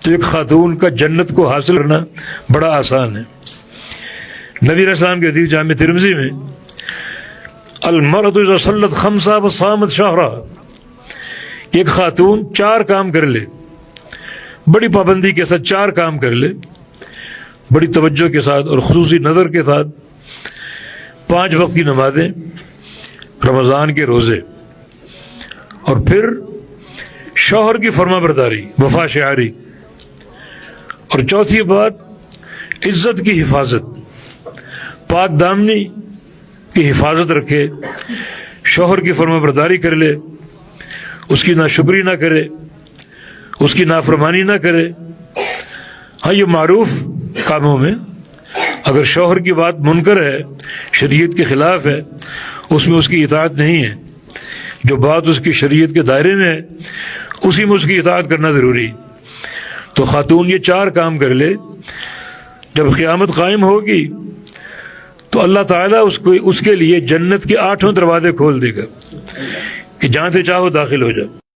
تو ایک خاتون کا جنت کو حاصل کرنا بڑا آسان ہے۔ نبی علیہ السلام کے حدیث جامع ترمذی میں المرأة اذا صلت خمسا وصامت شہرا، ایک خاتون 4 کام کر لے، بڑی پابندی کے ساتھ 4 کام کر لے، بڑی توجہ کے ساتھ اور خصوصی نظر کے ساتھ، 5 وقت کی نمازیں، رمضان کے روزے، اور پھر شوہر کی فرما برداری، وفا شعاری، اور چوتھی بات عزت کی حفاظت، پاک دامنی کی حفاظت رکھے، شوہر کی فرما برداری کر لے، اس کی ناشکری نہ کرے، اس کی نافرمانی نہ کرے۔ ہاں یہ معروف کاموں میں اگر شوہر کی بات منکر ہے، شریعت کے خلاف ہے، اس میں اس کی اطاعت نہیں ہے۔ جو بات اس کی شریعت کے دائرے میں ہے اسی میں اس کی اطاعت کرنا ضروری۔ تو خاتون یہ 4 کام کر لے، جب قیامت قائم ہوگی تو اللہ تعالیٰ اس کے لیے جنت کے 8 دروازے کھول دے گا کہ جہاں سے چاہو داخل ہو جاؤ۔